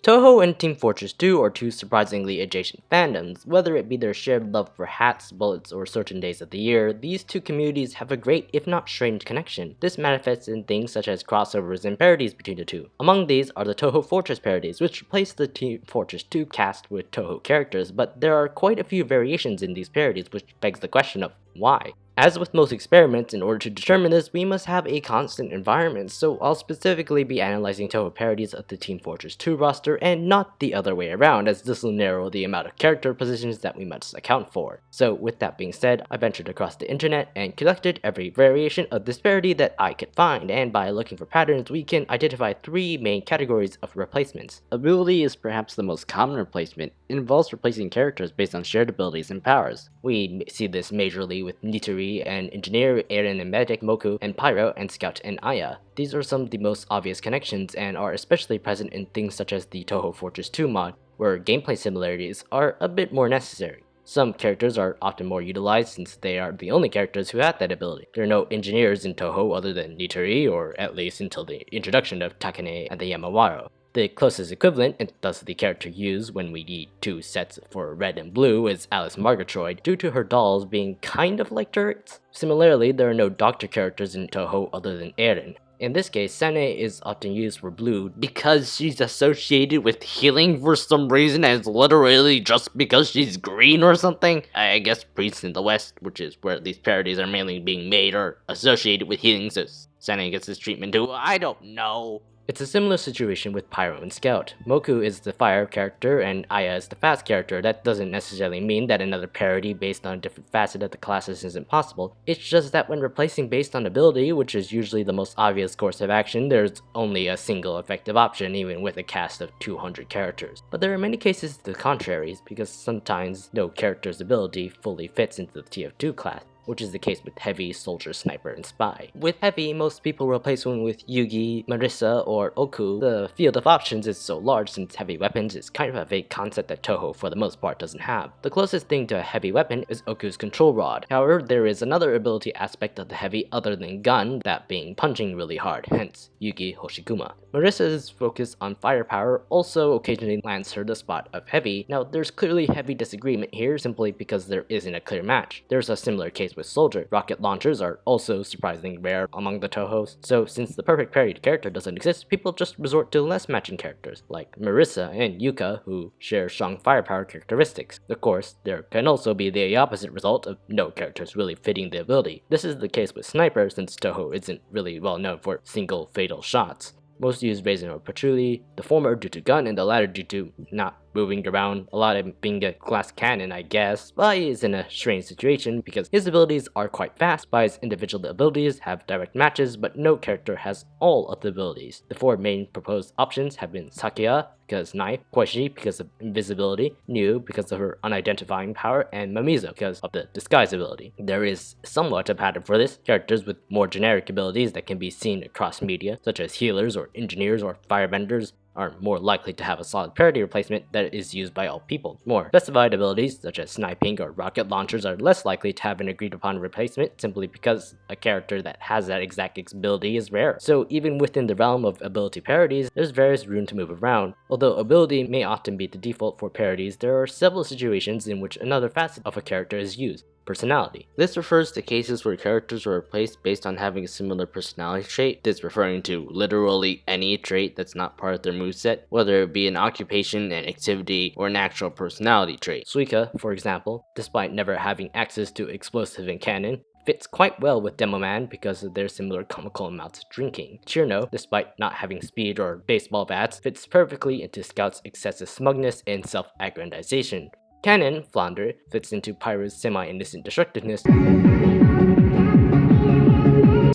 Touhou and Team Fortress 2 are two surprisingly adjacent fandoms. Whether it be their shared love for hats, bullets, or certain days of the year, these two communities have a great, if not strange, connection. This manifests in things such as crossovers and parodies between the two. Among these are the Touhou Fortress parodies, which replace the Team Fortress 2 cast with Touhou characters, but there are quite a few variations in these parodies, which begs the question of why. As with most experiments, in order to determine this, we must have a constant environment, so I'll specifically be analyzing Touhou parodies of the Team Fortress 2 roster and not the other way around, as this will narrow the amount of character positions that we must account for. So with that being said, I ventured across the internet and collected every variation of this parody that I could find, and by looking for patterns we can identify three main categories of replacements. Ability is perhaps the most common replacement. It involves replacing characters based on shared abilities and powers. We see this majorly with Nitori and Engineer, Eren and Medic, Moku and Pyro, and Scout and Aya. These are some of the most obvious connections and are especially present in things such as the Touhou Fortress 2 mod, where gameplay similarities are a bit more necessary. Some characters are often more utilized since they are the only characters who have that ability. There are no engineers in Touhou other than Nitori, or at least until the introduction of Takane and the Yamawaro. The closest equivalent, and thus the character used when we need two sets for red and blue, is Alice Murgatroyd, due to her dolls being kind of like turrets. Similarly, there are no doctor characters in Touhou other than Eren. In this case, Sane is often used for blue because she's associated with healing for some reason, as literally just because she's green or something. I guess priests in the West, which is where these parodies are mainly being made, are associated with healing, so Sane gets this treatment too. I don't know. It's a similar situation with Pyro and Scout. Moku is the fire character and Aya is the fast character. That doesn't necessarily mean that another parody based on a different facet of the classes isn't possible. It's just that when replacing based on ability, which is usually the most obvious course of action, there's only a single effective option even with a cast of 200 characters. But there are many cases to the contraries, because sometimes no character's ability fully fits into the TF2 class, which is the case with Heavy, Soldier, Sniper, and Spy. With Heavy, most people replace one with Yugi, Marissa, or Oku. The field of options is so large since heavy weapons is kind of a vague concept that Touhou for the most part doesn't have. The closest thing to a heavy weapon is Oku's control rod. However, there is another ability aspect of the heavy other than gun, that being punching really hard, hence Yugi Hoshikuma. Marissa's focus on firepower also occasionally lands her the spot of heavy. Now, there's clearly heavy disagreement here simply because there isn't a clear match. There's a similar case with Soldier. Rocket launchers are also surprisingly rare among the Touhous, so since the perfect parodied character doesn't exist, people just resort to less matching characters, like Marissa and Yuka, who share strong firepower characteristics. Of course, there can also be the opposite result of no characters really fitting the ability. This is the case with Sniper, since Touhou isn't really well known for single fatal shots. Most use Raisin or Patchouli, the former due to gun and the latter due to not moving around a lot and being a glass cannon, I guess. Spy is in a strange situation because his abilities are quite fast. Spy's individual abilities have direct matches, but no character has all of the abilities. The four main proposed options have been Sakuya because knife, Koishi because of invisibility, Niu because of her unidentifying power, and Mamizo because of the disguise ability. There is somewhat a pattern for this. Characters with more generic abilities that can be seen across media, such as healers or engineers or firebenders, are more likely to have a solid parody replacement that is used by all people. More specified abilities, such as sniping or rocket launchers, are less likely to have an agreed upon replacement simply because a character that has that exact ability is rare. So even within the realm of ability parodies, there's various room to move around. Although ability may often be the default for parodies, there are several situations in which another facet of a character is used. Personality. This refers to cases where characters are replaced based on having a similar personality trait. This referring to literally any trait that's not part of their moveset, whether it be an occupation, an activity, or an actual personality trait. Suika, for example, despite never having access to explosive and cannon, fits quite well with Demoman because of their similar comical amounts of drinking. Chirno, despite not having speed or baseball bats, fits perfectly into Scout's excessive smugness and self-aggrandization. Cannon, Flounder, fits into Pyro's semi-innocent destructiveness,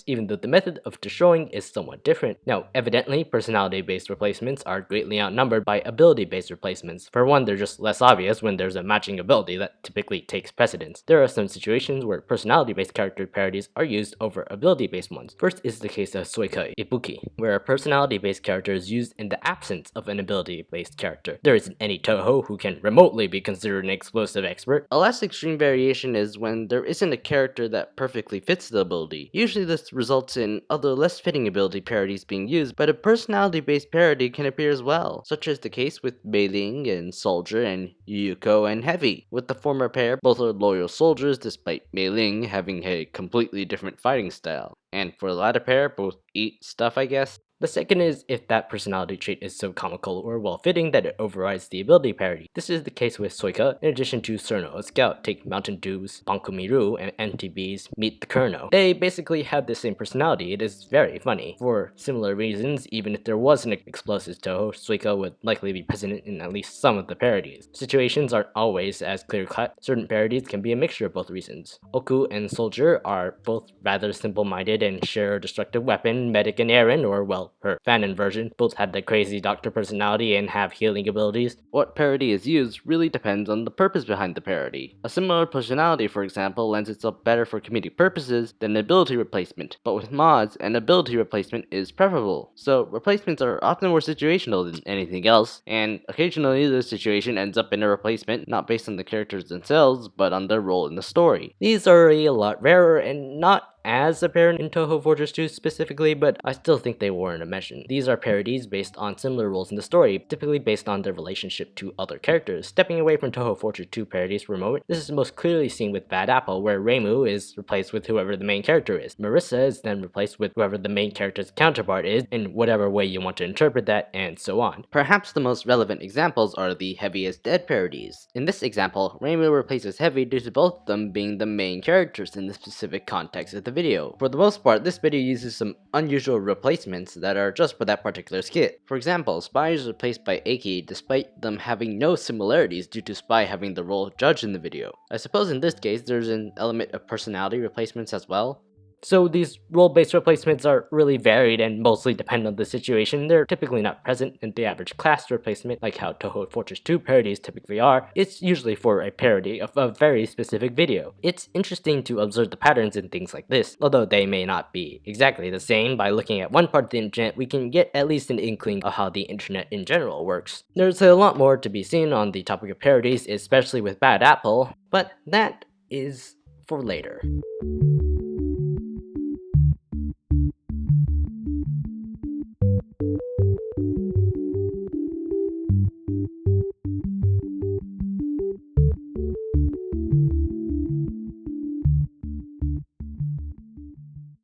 even though the method of destroying is somewhat different. Now, evidently, personality-based replacements are greatly outnumbered by ability-based replacements. For one, they're just less obvious when there's a matching ability that typically takes precedence. There are some situations where personality-based character parodies are used over ability-based ones. First is the case of Suika Ibuki, where a personality-based character is used in the absence of an ability-based character. There isn't any Touhou who can remotely be considered an explosive expert. A less extreme variation is when there isn't a character that perfectly fits the ability. Usually this results in other less fitting ability parodies being used, but a personality-based parody can appear as well, such as the case with Mei-Ling and Soldier and Yuko and Heavy. With the former pair, both are loyal soldiers despite Mei-Ling having a completely different fighting style. And for the latter pair, both eat stuff, I guess. The second is if that personality trait is so comical or well-fitting that it overrides the ability parody. This is the case with Soika, in addition to Cerno, a scout, take Mountain Dew's Bankumiru, and MTB's Meet the Colonel. They basically have the same personality. It is very funny. For similar reasons, even if there was an explosive Touhou, Soika would likely be present in at least some of the parodies. Situations aren't always as clear-cut. Certain parodies can be a mixture of both reasons. Oku and Soldier are both rather simple-minded and share a destructive weapon, Medic and Aaron, or well, her fanon version, both have the crazy doctor personality and have healing abilities. What parody is used really depends on the purpose behind the parody. A similar personality, for example, lends itself better for comedic purposes than ability replacement, but with mods, an ability replacement is preferable. So replacements are often more situational than anything else, and occasionally the situation ends up in a replacement not based on the characters themselves, but on their role in the story. These are a lot rarer and not as apparent in Touhou Fortress 2 specifically, but I still think they warrant a mention. These are parodies based on similar roles in the story, typically based on their relationship to other characters. Stepping away from Touhou Fortress 2 parodies for a moment, this is most clearly seen with Bad Apple, where Reimu is replaced with whoever the main character is. Marissa is then replaced with whoever the main character's counterpart is, in whatever way you want to interpret that, and so on. Perhaps the most relevant examples are the Heavy is Dead parodies. In this example, Reimu replaces Heavy due to both of them being the main characters in the specific context of the video. For the most part, this video uses some unusual replacements that are just for that particular skit. For example, Spy is replaced by Aki despite them having no similarities due to Spy having the role of judge in the video. I suppose in this case there's an element of personality replacements as well. So these role-based replacements are really varied and mostly depend on the situation. They're typically not present in the average class replacement like how Touhou Fortress 2 parodies typically are. It's usually for a parody of a very specific video. It's interesting to observe the patterns in things like this. Although they may not be exactly the same, by looking at one part of the internet we can get at least an inkling of how the internet in general works. There's a lot more to be seen on the topic of parodies, especially with Bad Apple, but that is for later.